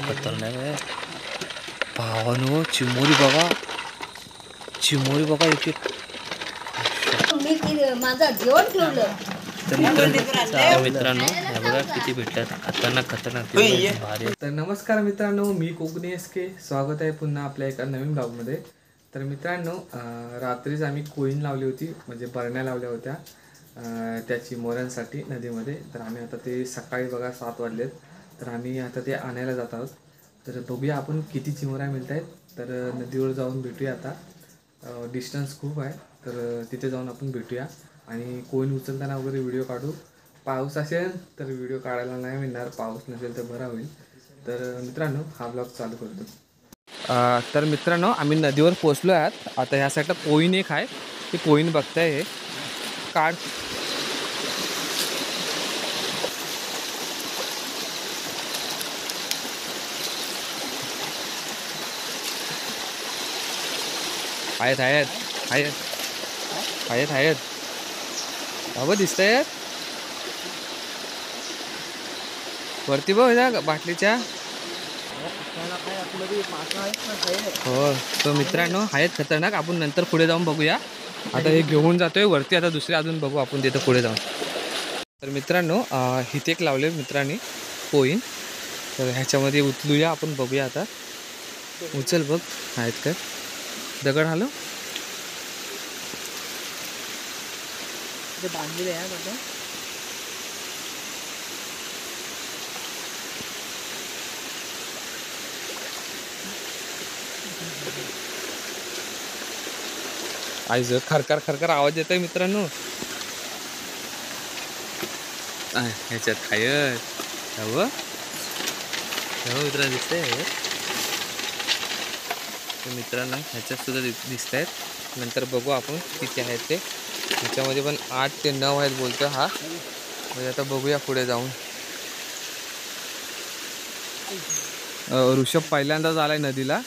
खतरनाक आहे भावानो. चिमोरी बघा एक एक. माझा जेवण ठेवलं. तर मित्रांनो हे बघा किती भेटतात. खतरनाक भारी. तर नमस्कार मित्रांनो, मी कोकणी SK. स्वागत आहे पुन्हा आपल्या एका नवीन ब्लॉगमध्ये. तर मित्रांनो रात्रीच आम्ही कोईन लावली होती, म्हणजे बरण्या लावल्या होत्या त्या चिमोऱ्यांसाठी नदीमध्ये. तर आम्ही आता ते सकाळी बघा 7 वाजलेत, तर आम्ही आता ते आणायला जात आहोत. तर बघूया आपण किती चिमोऱ्या मिळत आहेत. तर नदीवर जाऊन भेटूया. आता डिस्टन्स खूप आहे, तर तिथे जाऊन आपण भेटूया आणि कोईन उचलताना वगैरे व्हिडिओ काढू. पाऊस असेल तर व्हिडिओ काढायला नाही मिळणार, पाऊस नसेल तर बरा होईल. तर मित्रांनो हा ब्लॉग चालू करतो. तर मित्रांनो आम्ही नदीवर पोचलो आहात. आता ह्या साईडला कोईन एक आहे, ते कोईन बघताय. हे काढ. आहेत अबं दिसत आहेत वरती बघ ह्या बाटलीच्या. हो तो मित्रांनो आहेत खतरनाक. आपण नंतर पुढे जाऊन बघूया. आता हे घेऊन जातोय वरती. आता दुसरे अजून बघू आपण तिथं पुढे जाऊन. तर मित्रांनो इथे एक लावले मित्रांनी कोईन. तर ह्याच्यामध्ये उचलूया आपण, बघूया. आता उचल बघ आहेत काय. दगड हलव. बांधलेले आहे माझं. आईज खरखर आवाज येतोय मित्रांनो. ह्याच्यात खायत मित्रांनो दिसतंय. मित्रांनो ह्याच्यात सुद्धा दिसत आहेत. नंतर बघू आपण किती आहेत ते. ह्याच्यामध्ये पण 8 ते 9 आहेत बोलतो हा. म्हणजे आता बघूया पुढे जाऊन. ऋषभ पहिल्यांदाच आलाय नदीला.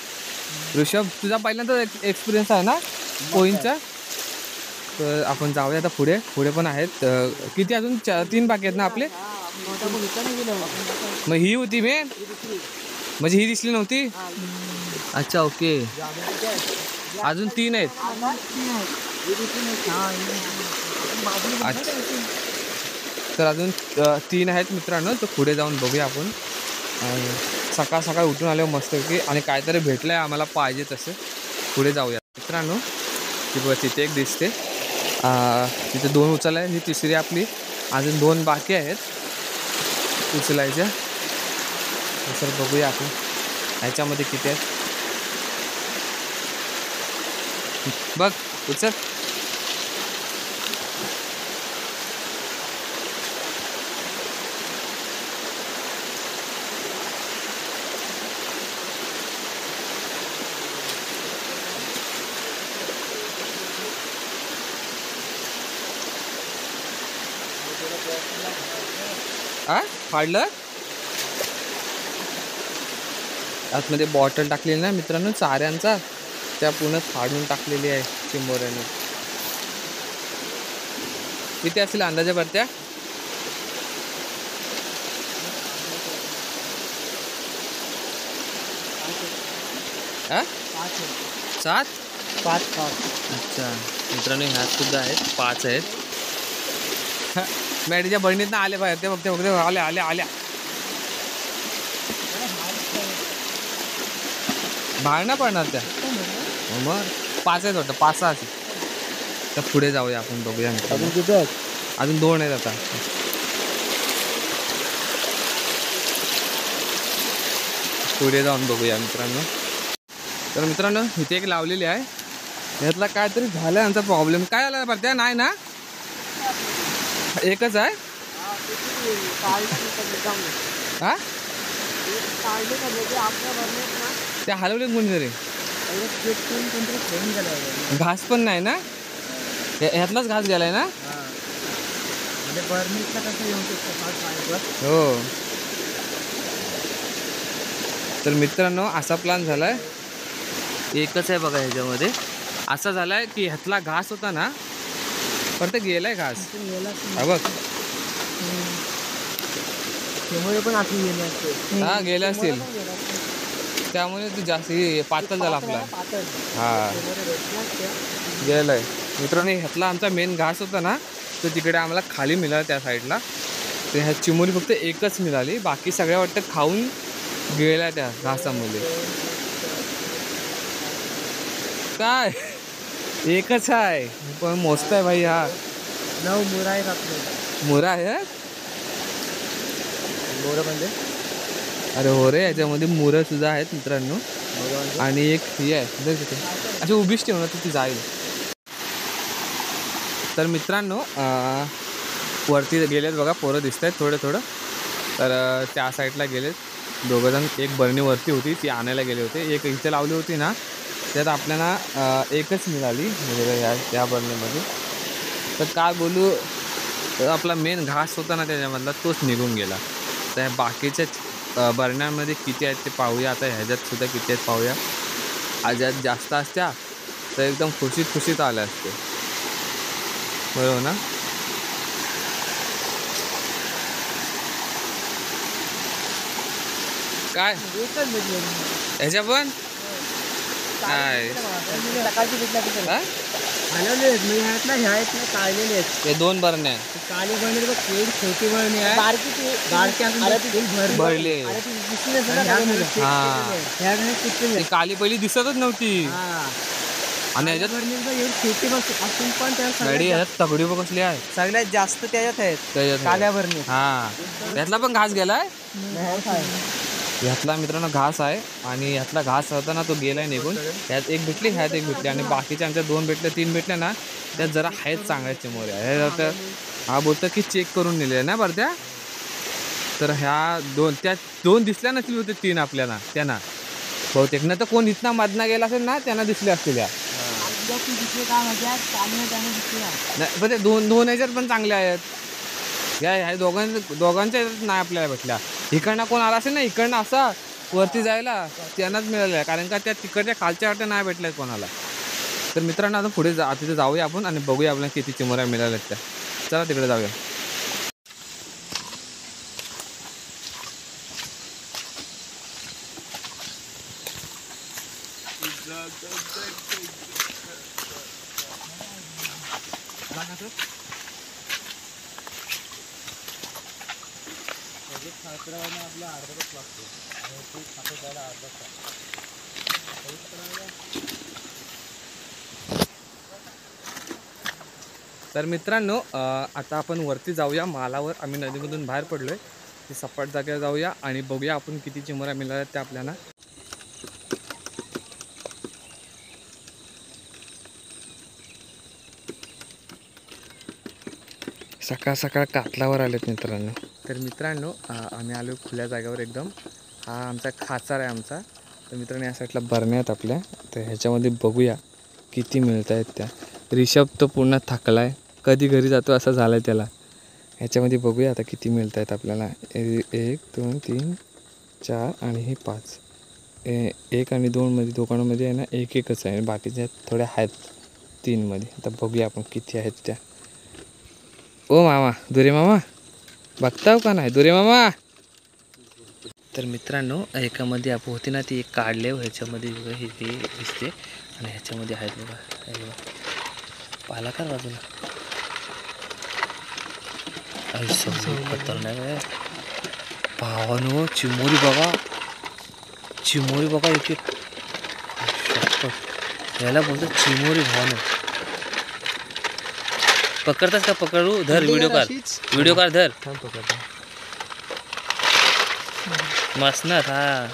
ऋषभ तुझा पहिल्यांदाच एक्सपिरियन्स आहे ना कोईनचा. तर आपण जाऊया आता पुढे पण आहेत. किती अजून 3 बाकी आहेत ना आपले. मग ही होती मेन, म्हणजे ही दिसली नव्हती. अच्छा ओके, अजून 3 आहेत. अच्छा तर अजून 3 आहेत मित्रांनो. तर पुढे जाऊन बघूया आपण. सकाळ उठून आलो मस्तपैकी आणि काहीतरी भेटलंय आम्हाला पाहिजे तसं. पुढे जाऊया मित्रांनो. तिथे एक दिसते. तिथे 2 उचलाय. ही तिसरी आपली. अजून 2 बाकी आहेत उचलायच्या. सर बघूया आपण ह्याच्यामध्ये किती आहेत. बघ उचल. फाडलं. आतमध्ये बॉटल टाकलेली ना मित्रांनो चाऱ्यांचा, त्या पूर्ण फाडून टाकलेली आहे चिंबोऱ्याने. किती असतील अंदाजे भरत्या. हा 7 5. अच्छा मित्रांनो ह्या सुद्धा आहेत 5 आहेत. मॅडीच्या बहिणीत आले बाहेर. ते बघते आल्या बाहेर ना पडणार त्या. मग 5 आहेत वाटतं, 5-6. तर पुढे जाऊया आपण, बघूया. अजून 2 आहेत आता. पुढे जाऊन बघूया मित्रांनो. तर मित्रांनो इथे एक लावलेली आहे. यातला काहीतरी झालं यांचा प्रॉब्लेम. काय झाला पडत्या. नाही ना एकच आहे. हा ते हलवले कोणीतरी. घास पण नाही ना. ह्यातलाच घास गेलाय ना. हो तर मित्रांनो असा प्लॅन झालाय. एकच आहे बघा ह्याच्यामध्ये. असा झालाय की ह्यातला घास होता ना, पण ते गेलाय घास. हा बघ पण आतून गेले असते. हा गेले असतील. त्यामुळे तू जास्त पातळ झाला आपला. हा गेलाय मित्रांनो. ह्यातला आमचा मेन घास होता ना, तो तिकडे आम्हाला खाली मिळाला त्या साईडला. तर ह्या चिमोरी फक्त एकच मिळाली, बाकी सगळ्या वाटतं खाऊन गेल्या त्या घासामध्ये. काय एकच आहे पण मस्त आहे भाई. हा 9 मुरा आहेत आपले. मोरा आहे. मोरं म्हणजे अरे हो रे, याच्यामध्ये मोरं सुद्धा आहेत मित्रांनो. आणि एक ही आहे अशी उभीच ठेवणार तर ती जाईल. तर मित्रांनो वरती गेलेत बघा, पोरं दिसत आहेत थोडं थोडं. तर त्या साईडला गेलेत दोघंजण. एक बरणी वरती होती ती आणायला गेले होते. एक इथे लावली होती ना, त्यात आपल्याला एकच मिळाली म्हणजे या बरणीमध्ये. तर काय बोलू, आपला मेन घास होता ना त्याच्यामधला, तोच निघून गेला. तर बाकीच्या बरण्यांमध्ये किती आहेत ते पाहूया आता. ह्याच्यात सुद्धा किती आहेत पाहूया. ह्याच्यात जास्त असत्या तर एकदम खुशीत आले असते, बरोबर ना. काय ह्याच्या पण काय सकाळची भेटल्या हलवले आहेत म्हणजे ह्यात ना, ह्या आहेत ना काढलेले आहेत. हे 2 बरण्या काली बरणी बघ, एक छोटी बरणी आहे, बारकी भरली. हा काली पहिली दिसतच नव्हती. आणि ह्याच्यात छोटी बघ असून पण ह्याच्यात तगडी बघ कसली आहे. सगळ्यात जास्त त्याच्यात आहेत त्याच्यात काल्या बरणी. हा ह्यातला पण घास गेलाय. ह्यातला मित्रांनो घास आहे आणि ह्यातला घास होता ना, तो गेलाय निघून. ह्यात एक भेटली, ह्यात एक भेटली आणि बाकीच्या आमच्या 2 भेटल्या 3 भेटल्या ना, त्यात जरा आहेत चांगल्या चिमोऱ्या. हे हा बोलतं की चेक करून नेले ना बरं त्या. तर ह्या 2 दिसल्या नसतील होते 3 आपल्याला त्यांना बहुतेक. ना तर कोण इथना मधना गेला असेल ना, त्यांना दिसले असतील. या नाही पण ते 2 ह्याच्यात पण चांगले आहेत. ह्या दोघांच्या नाही आपल्याला भेटल्या. इकडनं कोण आला असेल ना, इकडनं असा वरती जायला, त्यांनाच मिळालं आहे. कारण का त्या तिकडच्या खालच्या वाट्या नाही भेटल्या कोणाला. तर मित्रांनो आता पुढे तिथे जाऊया आपण आणि बघूया आपल्याला किती चिमोऱ्या मिळाल्यात त्या. चला तिकडे जाऊया. तर मित्रांनो आता आपण वरती जाऊया मालावर. आम्ही नदीमधून बाहेर पडलोय. ती सपाट जागेवर जाऊया आणि बघूया आपण किती चिमोऱ्या मिळाल्या त्या आपल्याला. सकाळ सकाळ कातलावर आलेत मित्रांनो. तर मित्रांनो आम्ही आलो खुल्या जागेवर एकदम. हा आमचा खाचार आहे आमचा. तर मित्रांनो या साईडला बरण्या आहेत आपल्या. तर ह्याच्यामध्ये बघूया किती मिळत आहेत त्या. रिषभ तो पूर्ण थकला आहे, कधी घरी जातो असं झालं आहे त्याला. ह्याच्यामध्ये बघूया आता किती मिळत आहेत आपल्याला. 1 2 3 4 आणि हे 5. 1 आणि 2 मध्ये दोघांमध्ये आहे ना, एकच आहे. बाकीच्या थोड्या आहेत 3 मध्ये. आता बघूया आपण किती आहेत त्या. ओ मामा, दुरे मामा बघताव का नाही दुरे मामा. तर मित्रांनो एकामध्ये आपण होती ना, ती एक काढले. ह्याच्यामध्ये हे दिसते आणि ह्याच्यामध्ये आहेत बघा. पाला कर बाजूला. खतरनाक आहे भावानो. चिमोरी बघा, चिमोरी बघा. एक याला बोलतो चिमोरी भावानो. पकडतास का? पकडू. धर व्हिडिओ कार धर. मसनात हा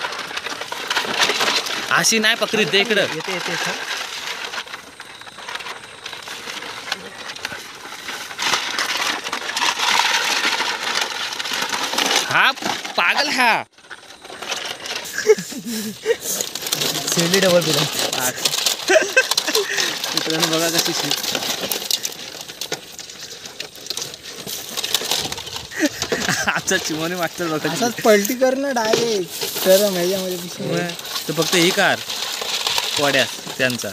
अशी नाही पकडीत ते इकडं. हा पागल हा. सेली डबल पिला मित्रांनो बघा कशी आजचा चिमोनी मास्टर बघा. असाच पलटी कर ना डायरेक्ट. तर ह्याच्यामध्ये तर फक्त ही कार वाड्या त्यांचा.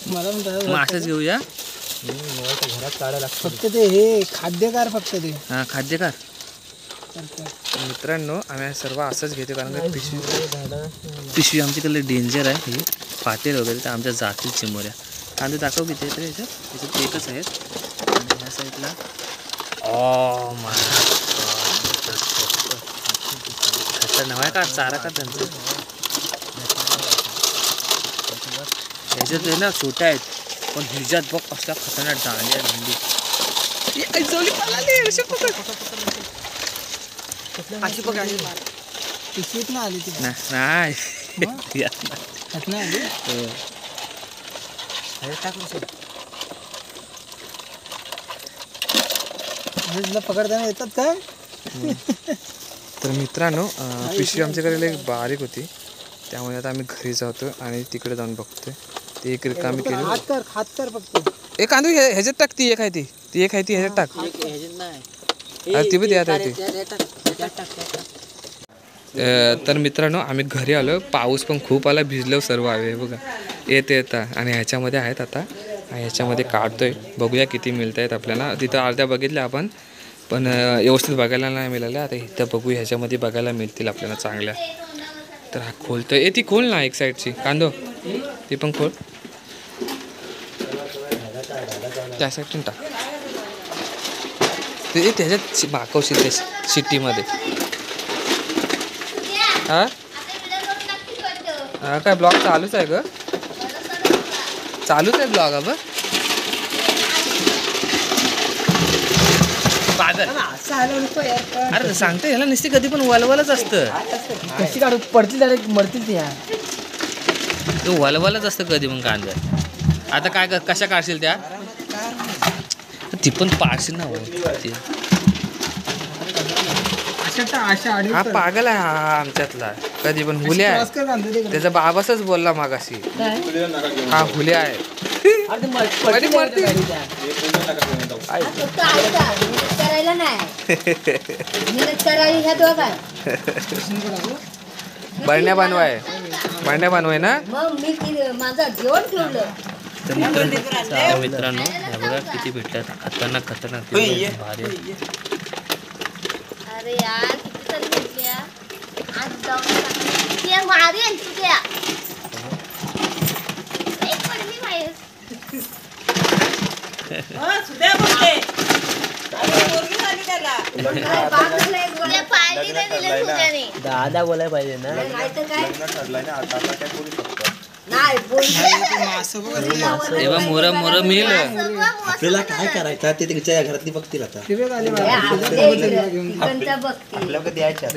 मला मग असंच घेऊया. घरात काढायला लागतं फक्त ते हे खाद्यकार फक्त ते हां खाद्यकार. मित्रांनो आम्ही सर्व असंच घेतो कारण पिशवी आमच्याकडे डेंजर आहे. हे पातेल वगैरे तर आमच्या जातील चिमोऱ्या. कांदे दाखव किती तर याच्यात एकच आहेत. आणि ह्या साईडला खतरनाक आहे का चारा का त्यांचं. ह्याच्यात आहे ना छोट्या आहेत पण ह्याच्यात बघ असल्या खतरनाक डांग्या भेंडी. पिशवीत ना आली ती नाही तुला पकडताना येतात काय. तर मित्रांनो पिशवी आमच्याकडे लई बारीक होती त्यामुळे आता आम्ही घरी जातो आणि तिकडे जाऊन बघतोय. ते एक रिकामी केली. हात कर फक्त एक कांदू ह्याच्यात टाक. ती एक आहे ती एक आहे ती ह्याच्यात टाक. ती बी द्या ती. तर मित्रांनो आम्ही घरी आलो. पाऊस पण खूप आला भिजलो सर्व आहे बघा येता आणि ह्याच्यामध्ये आहेत आता ह्याच्यामध्ये काढतोय. बघूया किती मिळत आहेत आपल्याला. तिथं अर्ध्या बघितल्या आपण पण व्यवस्थित बघायला नाही मिळाल्या. आता इथं बघू ह्याच्यामध्ये बघायला मिळतील आपल्याला चांगल्या. तर हा खोलतोय. ती खोल ना एक साईडची कांदो ती पण खोल. त्या साईडून टाक ते त्याच्यात माकवशील त्या शिट्टीमध्ये. हा काय ब्लॉग चालूच आहे ग. चालूच आहे ब्लॉग अब. पागल अरे सांगते ह्याला नुसती कधी पण वलवलच असतं. कशी काढू पडतील डायरेक्ट मरतील त्या. तो वलवलच असतं कधी पण कांदा. आता काय कशा काढशील त्या ती पण पाडशील ना. हा पागल आहे हा आमच्यातला कधी पण हुल्या आहे. त्याचा बाबासच बोलला मागाशी हा हुल्या आहे. बरण्या बनवाय ना. मित्रांनो हे बघा किती भेटतात. खतरनाक भारी. अरे यार किती तरी भेटल्या आज जाऊन मारी तुझ्या एक पडली बाहेर. दादा बोलाय पाहिजे ना. तेव्हा मोर मिळेल. आपल्याला काय करायचं ते तिच्या घरातली बघतील आता.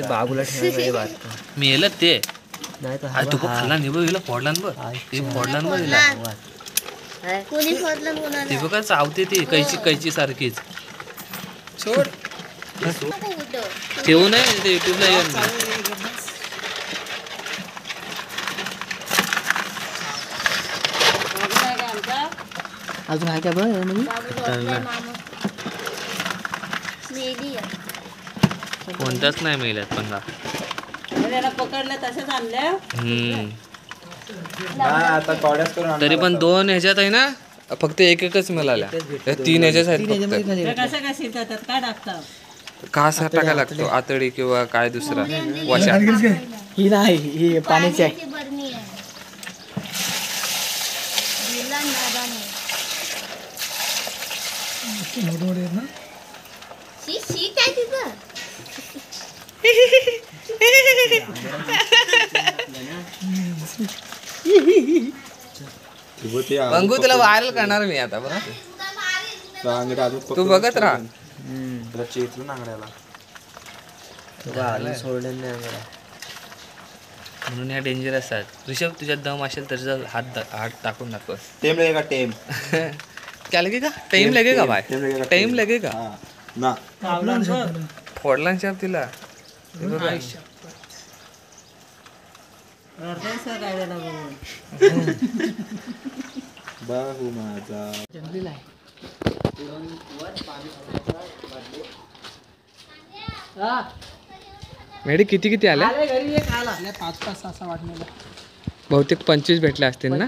बाबूला मिळेल ते नाही तर तू खाल्ला नाही बघ फोडला बघ फोडला बघ कोणी फोडलं कोणाला ते बघा चावते ती कैची सारखीच. सोड ठेवू नये ते युट्यूबला येऊन. अजून आहे का बघ कोणताच नाही मिळत पण पकडलं तसंच आणलं. तरी पण 2 ह्याच्यात आहे ना फक्त एकच मिळाल्या. 3 ह्याच्यात आहेत फक्त. कसं कशी त्याच्यात काय टाकतात. घास टाकायला लागतो आतडी किंवा काय दुसरा वशा. ही नाही ही पाण्याची आहे. बरणी आहे शीट आहे तिथं. पंगू तुला व्हायरल करणार मी आता बरं. तू बघत राहा. म्हणून या डेंजर असतात. ऋषभ तुझ्यात दम असेल तर हात टाकून दाखव. टेम लगेगा टेम. क्या लगेगा टाइम लगेगा भाई टाइम लगेगा ना. फोडला शाप तिला. बाहू माझा मेडी किती आल्या. घरी एक आला 5-6 वाटण्याला बहुतेक 25 भेटले असतील ना.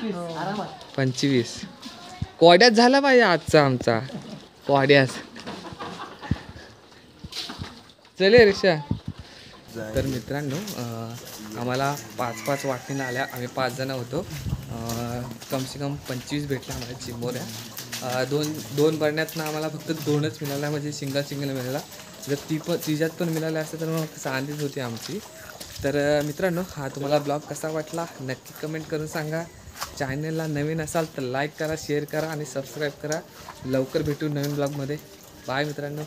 25 कोड्यात झाला पाहिजे आजचा आमचा कोड्यास. चले रिक्षा. तर मित्रांनो आम्हाला 5-5 वाटणीनं आल्या. आम्ही 5 जण होतो. कमसे कम 25 भेटल्या आम्हाला चिंबोऱ्या. दोन बरण्यातनं आम्हाला फक्त 2च मिळाल्या, म्हणजे सिंगल मिळाला. जर तिच्यात पण मिळाल्या असतं तर मग सांगलीच होती आमची. तर मित्रांनो हा तुम्हाला ब्लॉग कसा वाटला नक्की कमेंट करून सांगा. चॅनलला नवीन असाल तर लाईक करा, शेअर करा आणि सबस्क्राईब करा. लवकर भेटू नवीन ब्लॉगमध्ये. बाय मित्रांनो.